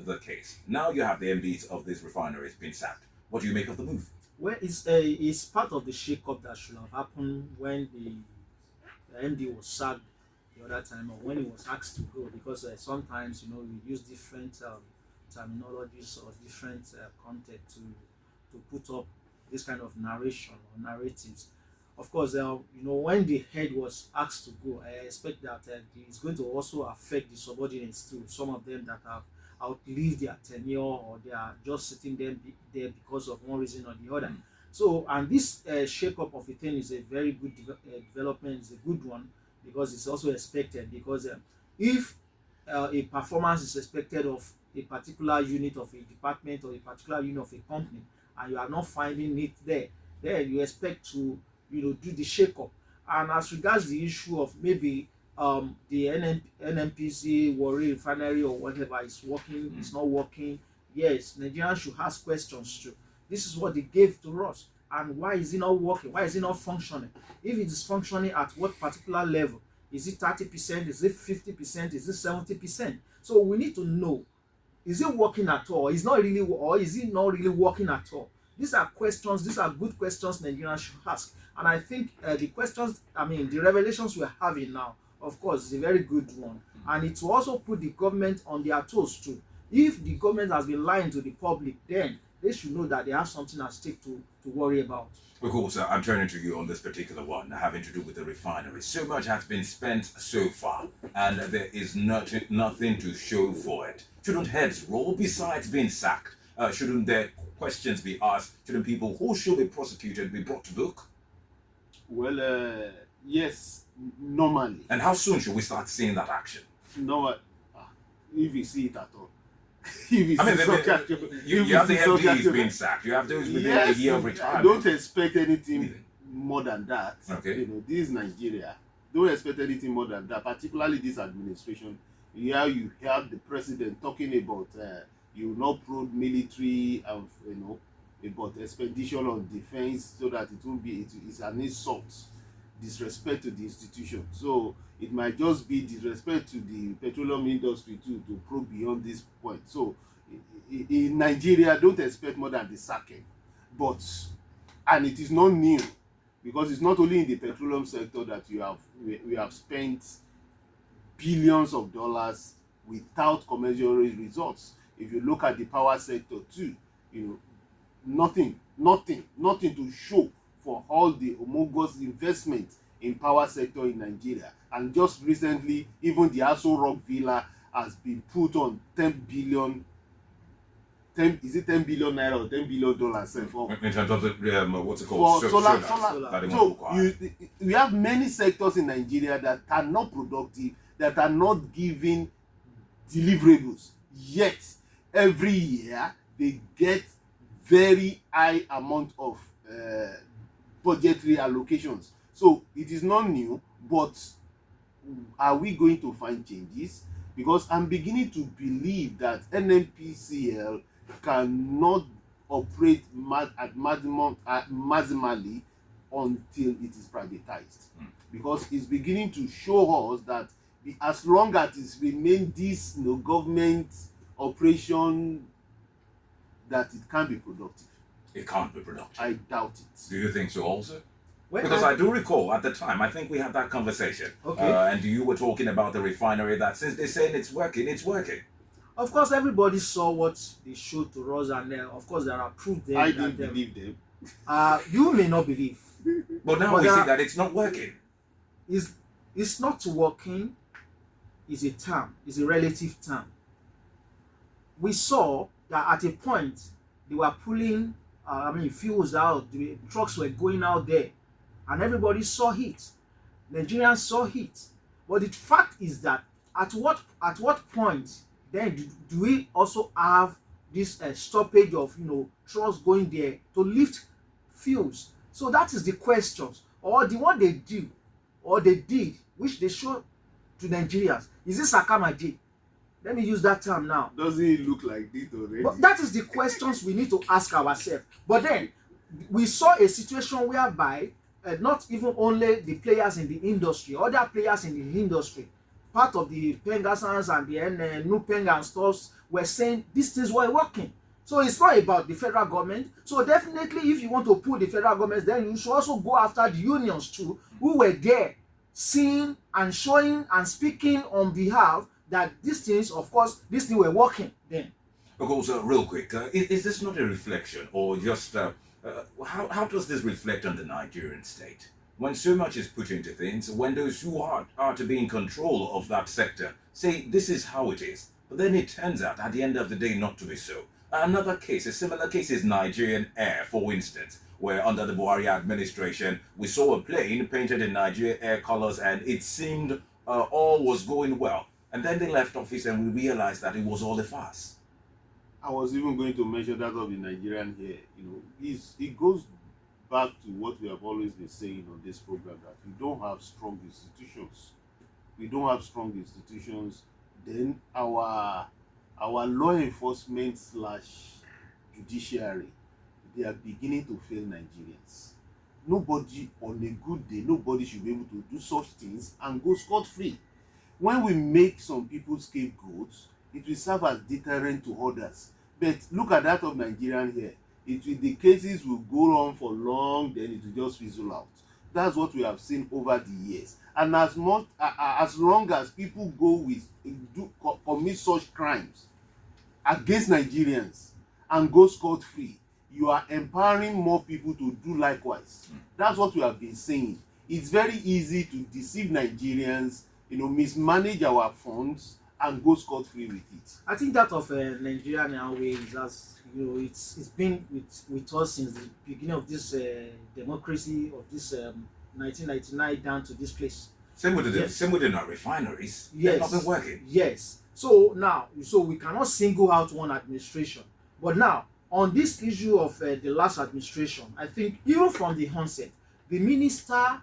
the case? Now you have the MDs of these refineries being sacked. What do you make of the move? Well, it's part of the shake-up that should have happened when the MD was sacked the other time, or when he was asked to go, because sometimes we use different terminologies or different content to put up this kind of narration or narratives. Of course, when the head was asked to go, I expect that it's going to also affect the subordinates too. Some of them that have outlived their tenure, or they are just sitting there because of one reason or the other. So, and this shake-up of a thing is a very good development. It's a good one because it's also expected. Because if a performance is expected of a particular unit of a department or a particular unit of a company, and you are not finding it there, then you expect to do the shake-up. And as regards the issue of maybe the NNPC Warri refinery or whatever is working, it's not working, yes, Nigerians should ask questions too. This is what they gave to us, and why is it not working? Why is it not functioning? If it is functioning, at what particular level? Is it 30%? Is it 50%? Is it 70%? So we need to know, is it working at all? Is not really, or is it not really working at all? These are questions, these are good questions Nigerians should ask. And I think the revelations we're having now, of course, is a very good one. And it will also put the government on their toes too. If the government has been lying to the public, then they should know that they have something at stake to worry about. Of course, I'm turning to you on this particular one, having to do with the refinery. So much has been spent so far, and there is nothing to show for it. Shouldn't heads roll besides being sacked? Shouldn't there questions be asked? Shouldn't people who should be prosecuted be brought to book? Well, yes, normally. And how soon should we start seeing that action? No, if you see it at all. You have the MDs being sacked. You have those within a year of retirement. Don't expect anything more than that. Okay. This is Nigeria. Don't expect anything more than that. Particularly this administration. Here you have the president talking about you will not probe military and about expenditure on defense, so that it won't be it's an insult, disrespect to the institution. So it might just be disrespect to the petroleum industry too, to probe beyond this point. So in Nigeria, don't expect more than the sacking. And it is not new, because it's not only in the petroleum sector that we have spent billions of dollars without commensurate results. If you look at the power sector too, nothing to show for all the homologous investment in power sector in Nigeria. And just recently, even the Aso Rock Villa has been put on 10 billion naira or $10 billion in terms of the what's it called? Solar. So we have many sectors in Nigeria that are not productive, that are not giving deliverables. Yet every year they get very high amount of budgetary allocations. So it is not new, but are we going to find changes? Because I'm beginning to believe that NNPCL cannot operate maximally until it is privatized. Because it's beginning to show us that as long as it remains this government operation, that it can be productive. It can't be productive. I doubt it. Do you think so also? Because I do recall at the time, I think we had that conversation. Okay. And you were talking about the refinery, that since they're saying it's working, it's working. Of course, everybody saw what they showed to us, and of course, there are proof there. I didn't believe them. You may not believe. But now we see that it's not working. It's not working is a term, is a relative term. We saw that at a point, they were pulling fuels out, the trucks were going out there, and everybody saw it. Nigerians saw it. But the fact is that at what point then do we also have this stoppage of trucks going there to lift fuels? So that is the questions, or the one they do or they did, which they showed to Nigerians. Is this Sakamaji? Let me use that term now. Doesn't it look like this already? But that is the questions we need to ask ourselves. But then we saw a situation whereby not even only the players in the industry, other players in the industry part of the Pengasans and the NUPENG and stuffs were saying these things were working. So it's not about the federal government. So definitely, if you want to pull the federal government, then you should also go after the unions too, who were there, seeing and showing and speaking on behalf that these things, of course, these things were working then. Of course, real quick, is this not a reflection, or just how does this reflect on the Nigerian state? When so much is put into things, when those who are to be in control of that sector say this is how it is, but then it turns out at the end of the day not to be so. Another case, a similar case is Nigerian Air, for instance, where under the Buhari administration, we saw a plane painted in Nigerian Air colors and it seemed all was going well. And then they left office and we realized that it was all a farce. I was even going to mention that of the Nigerian here. It goes back to what we have always been saying on this program, that we don't have strong institutions. We don't have strong institutions. Then our law enforcement / judiciary, they are beginning to fail Nigerians. Nobody, on a good day, nobody should be able to do such things and go scot-free. When we make some people scapegoats, it will serve as deterrent to others. But look at that of Nigerian here. The cases will go on for long, then it will just fizzle out. That's what we have seen over the years. And as long as people commit such crimes against Nigerians and go scot-free, you are empowering more people to do likewise. That's what we have been saying. It's very easy to deceive Nigerians, mismanage our funds and go scot-free with it. I think that of Nigeria now is, as it's been with us since the beginning of this democracy of this 1999 down to this place. Same with the refineries. Yes. They've not been working. Yes. So now, we cannot single out one administration. But now, on this issue of the last administration, I think even from the onset, the minister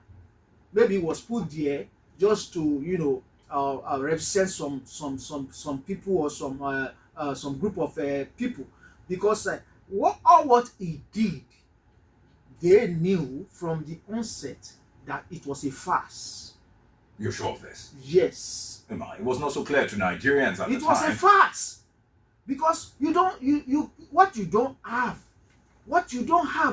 maybe was put there just to represent some people or some group of people, because what he did, they knew from the onset that it was a farce. You're sure of this? Yes. It was not so clear to Nigerians at the time. It was a farce, because what you don't have,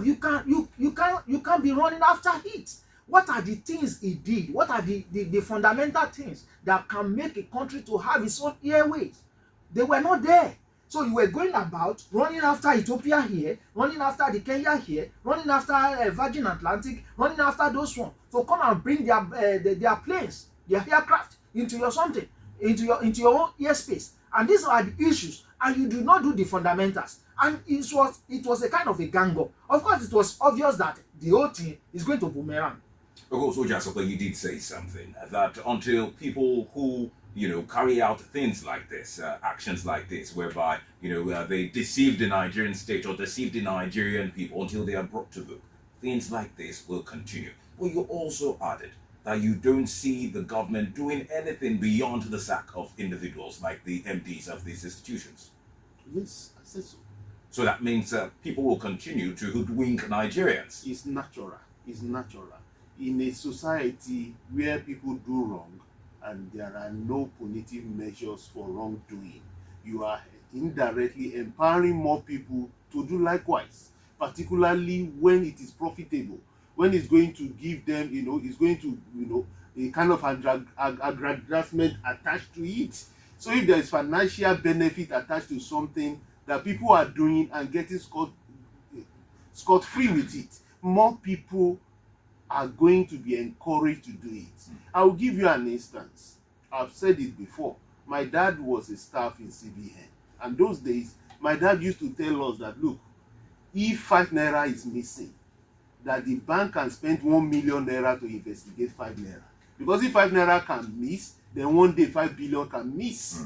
you can't be running after it. What are the things he did? What are the fundamental things that can make a country to have its own airways? They were not there. So you were going about running after Ethiopia here, running after the Kenya here, running after Virgin Atlantic, running after those ones to come and bring their planes, their aircraft into your own airspace. And these are the issues. And you do not do the fundamentals. And it was a kind of a gang up. Of course, it was obvious that the whole thing is going to boomerang. Of course, Ojasope, you did say something, that until people who, carry out things like this, actions like this, whereby, they deceive the Nigerian state or deceive the Nigerian people until they are brought to book, things like this will continue. Well, you also added that you don't see the government doing anything beyond the sack of individuals like the MDs of these institutions. Yes, I said so. So that means people will continue to hoodwink Nigerians. It's natural. In a society where people do wrong and there are no punitive measures for wrongdoing, you are indirectly empowering more people to do likewise, particularly when it is profitable, when it's going to give them, it's going to, a kind of aggrandizement attached to it. So if there is financial benefit attached to something that people are doing and getting scot-free with it, more people are going to be encouraged to do it. I will give you an instance. I've said it before. My dad was a staff in CBN, and those days, my dad used to tell us that, look, if 5 naira is missing, that the bank can spend 1 million naira to investigate 5 naira. Because if 5 naira can miss, then one day 5 billion can miss.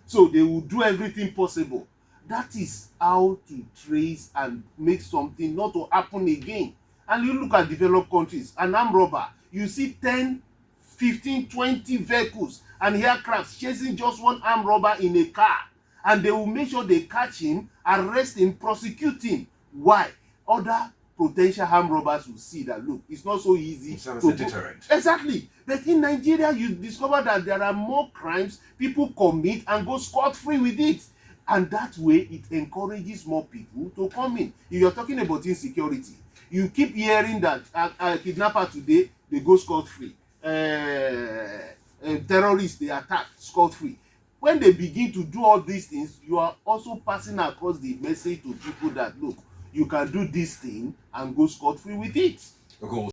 So they will do everything possible. That is how to trace and make something not to happen again. And you look at developed countries, an armed robber, you see 10, 15, 20 vehicles and aircrafts chasing just one armed robber in a car. And they will make sure they catch him, arrest him, prosecute him. Why? Other potential armed robbers will see that, look, it's not so easy It serves to as a deterrent. Exactly. But in Nigeria, you discover that there are more crimes people commit and go scot-free with it. And that way, it encourages more people to come in. If you're talking about insecurity, you keep hearing that a kidnapper today, they go scot-free. Terrorists, they attack scot-free. When they begin to do all these things, you are also passing across the message to people that, look, you can do this thing and go scot-free with it. Of course.